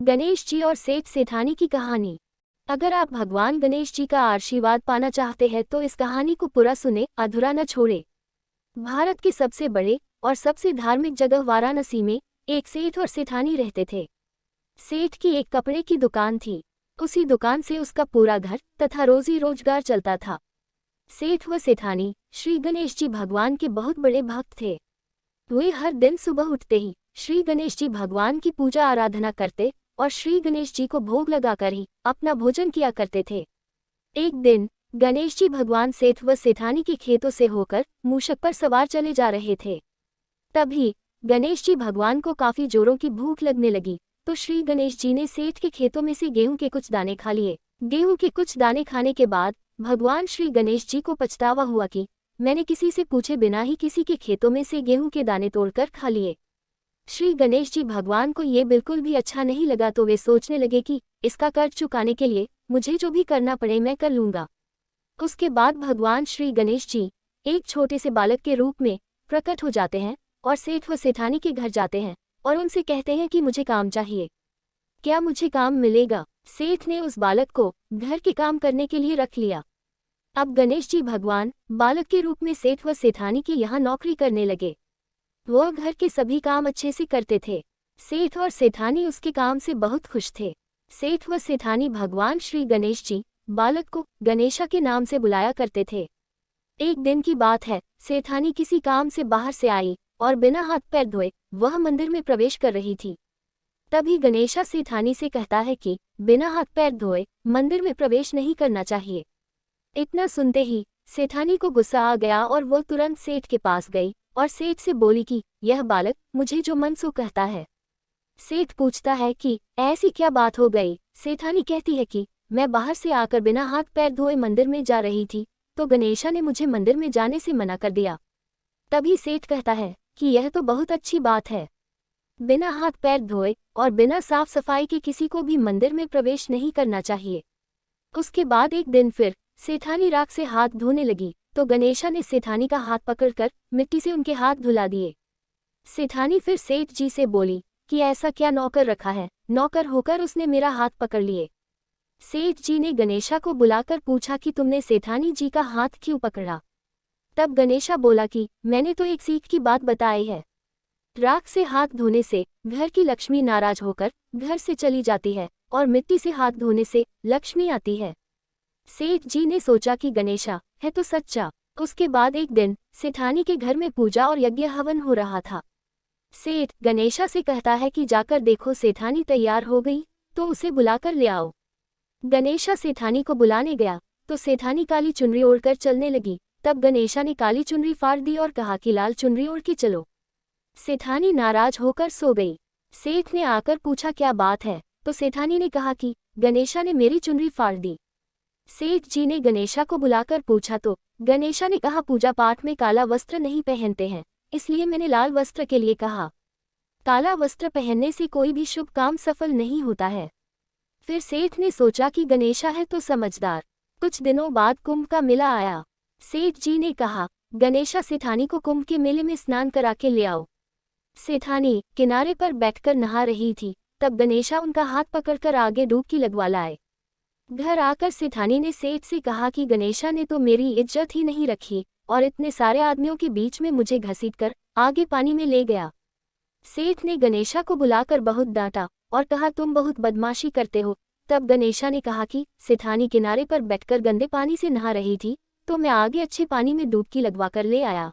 गणेश जी और सेठ सेठानी की कहानी। अगर आप भगवान गणेश जी का आशीर्वाद पाना चाहते हैं तो इस कहानी को पूरा सुने, अधूरा न छोड़े। भारत के सबसे बड़े और सबसे धार्मिक जगह वाराणसी में एक सेठ और सेठानी रहते थे। सेठ की एक कपड़े की दुकान थी। उसी दुकान से उसका पूरा घर तथा रोजी रोजगार चलता था। सेठ व सेठानी श्री गणेश जी भगवान के बहुत बड़े भक्त थे। वे हर दिन सुबह उठते ही श्री गणेश जी भगवान की पूजा आराधना करते और श्री गणेश जी को भोग लगाकर ही अपना भोजन किया करते थे। एक दिन गणेश जी भगवान सेठ व सेठानी के खेतों से होकर मूषक पर सवार चले जा रहे थे। तभी गणेश जी भगवान को काफी जोरों की भूख लगने लगी, तो श्री गणेश जी ने सेठ के खेतों में से गेहूं के कुछ दाने खा लिए। गेहूं के कुछ दाने खाने के बाद भगवान श्री गणेश जी को पछतावा हुआ कि मैंने किसी से पूछे बिना ही किसी के खेतों में से गेहूं के दाने तोड़कर खा लिए। श्री गणेश जी भगवान को ये बिल्कुल भी अच्छा नहीं लगा, तो वे सोचने लगे कि इसका कर्ज चुकाने के लिए मुझे जो भी करना पड़े मैं कर लूंगा। उसके बाद भगवान श्री गणेश जी एक छोटे से बालक के रूप में प्रकट हो जाते हैं और सेठ व सेठानी के घर जाते हैं और उनसे कहते हैं कि मुझे काम चाहिए, क्या मुझे काम मिलेगा। सेठ ने उस बालक को घर के काम करने के लिए रख लिया। अब गणेश जी भगवान बालक के रूप में सेठ व सेठानी के यहाँ नौकरी करने लगे। वह घर के सभी काम अच्छे से करते थे। सेठ और सेठानी उसके काम से बहुत खुश थे। सेठ व सेठानी भगवान श्री गणेश जी बालक को गणेशा के नाम से बुलाया करते थे। एक दिन की बात है, सेठानी किसी काम से बाहर से आई और बिना हाथ पैर धोए वह मंदिर में प्रवेश कर रही थी। तभी गणेशा सेठानी से कहता है कि बिना हाथ पैर धोए मंदिर में प्रवेश नहीं करना चाहिए। इतना सुनते ही सेठानी को गुस्सा आ गया और वह तुरंत सेठ के पास गई और सेठ से बोली कि यह बालक मुझे जो मन सो कहता है। सेठ पूछता है कि ऐसी क्या बात हो गई। सेठानी कहती है कि मैं बाहर से आकर बिना हाथ पैर धोए मंदिर में जा रही थी, तो गणेशा ने मुझे मंदिर में जाने से मना कर दिया। तभी सेठ कहता है कि यह तो बहुत अच्छी बात है, बिना हाथ पैर धोए और बिना साफ सफाई के किसी को भी मंदिर में प्रवेश नहीं करना चाहिए। उसके बाद एक दिन फिर सेठानी राख से हाथ धोने लगी, तो गणेशा ने सेठानी का हाथ पकड़कर मिट्टी से उनके हाथ धुला दिए। सेठानी फिर सेठ जी से बोली कि ऐसा क्या नौकर रखा है, नौकर होकर उसने मेरा हाथ पकड़ लिए। सेठ जी ने गणेशा को बुलाकर पूछा कि तुमने सेठानी जी का हाथ क्यों पकड़ा। तब गणेशा बोला कि मैंने तो एक सीख की बात बताई है। राख से हाथ धोने से घर की लक्ष्मी नाराज होकर घर से चली जाती है और मिट्टी से हाथ धोने से लक्ष्मी आती है। सेठ जी ने सोचा कि गणेशा है तो सच्चा। उसके बाद एक दिन सेठानी के घर में पूजा और यज्ञ हवन हो रहा था। सेठ गणेशा से कहता है कि जाकर देखो सेठानी तैयार हो गई तो उसे बुलाकर ले आओ। गणेशा सेठानी को बुलाने गया तो सेठानी काली चुनरी ओढ़कर चलने लगी। तब गणेशा ने काली चुनरी फाड़ दी और कहा कि लाल चुनरी ओढ़ के चलो। सेठानी नाराज होकर सो गई। सेठ ने आकर पूछा क्या बात है, तो सेठानी ने कहा कि गणेशा ने मेरी चुनरी फाड़ दी। सेठ जी ने गणेशा को बुलाकर पूछा तो गणेशा ने कहा पूजा पाठ में काला वस्त्र नहीं पहनते हैं, इसलिए मैंने लाल वस्त्र के लिए कहा। काला वस्त्र पहनने से कोई भी शुभ काम सफल नहीं होता है। फिर सेठ ने सोचा कि गणेशा है तो समझदार। कुछ दिनों बाद कुंभ का मेला आया। सेठ जी ने कहा गणेशा सेठानी को कुंभ के मेले में स्नान करा के ले आओ। सेठानी किनारे पर बैठकर नहा रही थी, तब गणेशा उनका हाथ पकड़कर आगे डुबकी लगवा लाए। घर आकर सेठानी ने सेठ से कहा कि गणेशा ने तो मेरी इज्जत ही नहीं रखी और इतने सारे आदमियों के बीच में मुझे घसीटकर आगे पानी में ले गया। सेठ ने गणेशा को बुलाकर बहुत डांटा और कहा तुम बहुत बदमाशी करते हो। तब गणेशा ने कहा कि सेठानी किनारे पर बैठकर गंदे पानी से नहा रही थी, तो मैं आगे अच्छे पानी में डुबकी लगवाकर ले आया।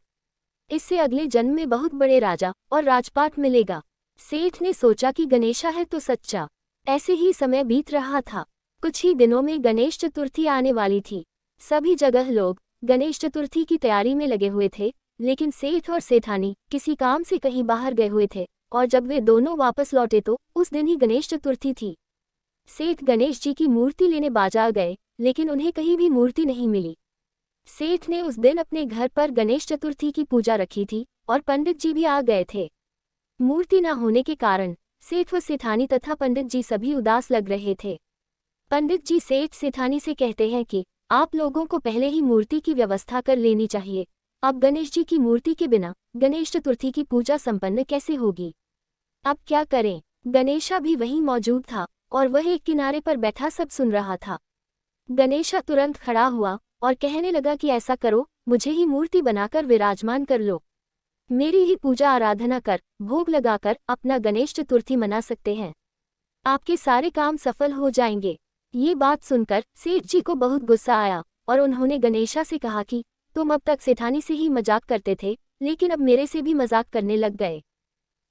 इससे अगले जन्म में बहुत बड़े राजा और राजपाट मिलेगा। सेठ ने सोचा कि गणेशा है तो सच्चा। ऐसे ही समय बीत रहा था। कुछ ही दिनों में गणेश चतुर्थी आने वाली थी। सभी जगह लोग गणेश चतुर्थी की तैयारी में लगे हुए थे, लेकिन सेठ और सेठानी किसी काम से कहीं बाहर गए हुए थे और जब वे दोनों वापस लौटे तो उस दिन ही गणेश चतुर्थी थी। सेठ गणेश जी की मूर्ति लेने बाजार गए, लेकिन उन्हें कहीं भी मूर्ति नहीं मिली। सेठ ने उस दिन अपने घर पर गणेश चतुर्थी की पूजा रखी थी और पंडित जी भी आ गए थे। मूर्ति न होने के कारण सेठ व सेठानी तथा पंडित जी सभी उदास लग रहे थे। पंडित जी सेठ सेठानी से कहते हैं कि आप लोगों को पहले ही मूर्ति की व्यवस्था कर लेनी चाहिए। अब गणेश जी की मूर्ति के बिना गणेश चतुर्थी की पूजा संपन्न कैसे होगी। अब क्या करें। गणेशा भी वहीं मौजूद था और वह एक किनारे पर बैठा सब सुन रहा था। गणेशा तुरंत खड़ा हुआ और कहने लगा कि ऐसा करो, मुझे ही मूर्ति बनाकर विराजमान कर लो। मेरी ही पूजा आराधना कर, भोग लगाकर अपना गणेश चतुर्थी मना सकते हैं। आपके सारे काम सफल हो जाएंगे। ये बात सुनकर सेठ जी को बहुत गुस्सा आया और उन्होंने गणेशा से कहा कि तुम अब तक सेठानी से ही मजाक करते थे, लेकिन अब मेरे से भी मजाक करने लग गए।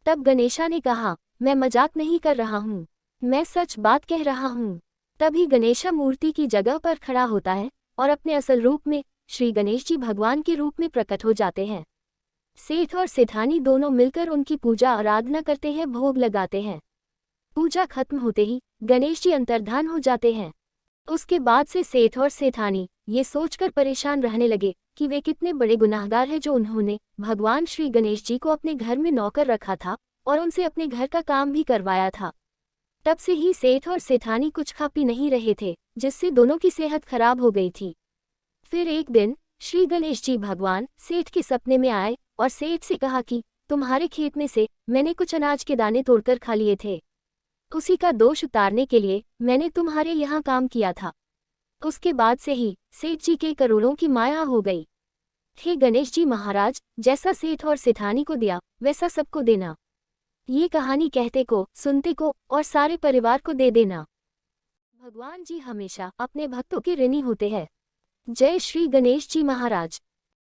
तब गणेशा ने कहा, मैं मजाक नहीं कर रहा हूँ, मैं सच बात कह रहा हूँ। तभी गणेशा मूर्ति की जगह पर खड़ा होता है और अपने असल रूप में श्री गणेश जी भगवान के रूप में प्रकट हो जाते हैं। सेठ और सेठानी दोनों मिलकर उनकी पूजा आराधना करते हैं, भोग लगाते हैं। पूजा खत्म होते ही गणेश जी अंतर्धान हो जाते हैं। उसके बाद से सेठ और सेठानी ये सोचकर परेशान रहने लगे कि वे कितने बड़े गुनाहगार हैं जो उन्होंने भगवान श्री गणेश जी को अपने घर में नौकर रखा था और उनसे अपने घर का काम भी करवाया था। तब से ही सेठ और सेठानी कुछ खा पी नहीं रहे थे, जिससे दोनों की सेहत खराब हो गई थी। फिर एक दिन श्री गणेश जी भगवान सेठ के सपने में आए और सेठ से कहा कि तुम्हारे खेत में से मैंने कुछ अनाज के दाने तोड़कर खा लिए थे, उसी का दोष उतारने के लिए मैंने तुम्हारे यहाँ काम किया था। उसके बाद से ही सेठ जी के करोड़ों की माया हो गई। हे गणेश जी महाराज, जैसा सेठ और सेठानी को दिया वैसा सबको देना। ये कहानी कहते को, सुनते को और सारे परिवार को दे देना। भगवान जी हमेशा अपने भक्तों के ऋणी होते हैं। जय श्री गणेश जी महाराज।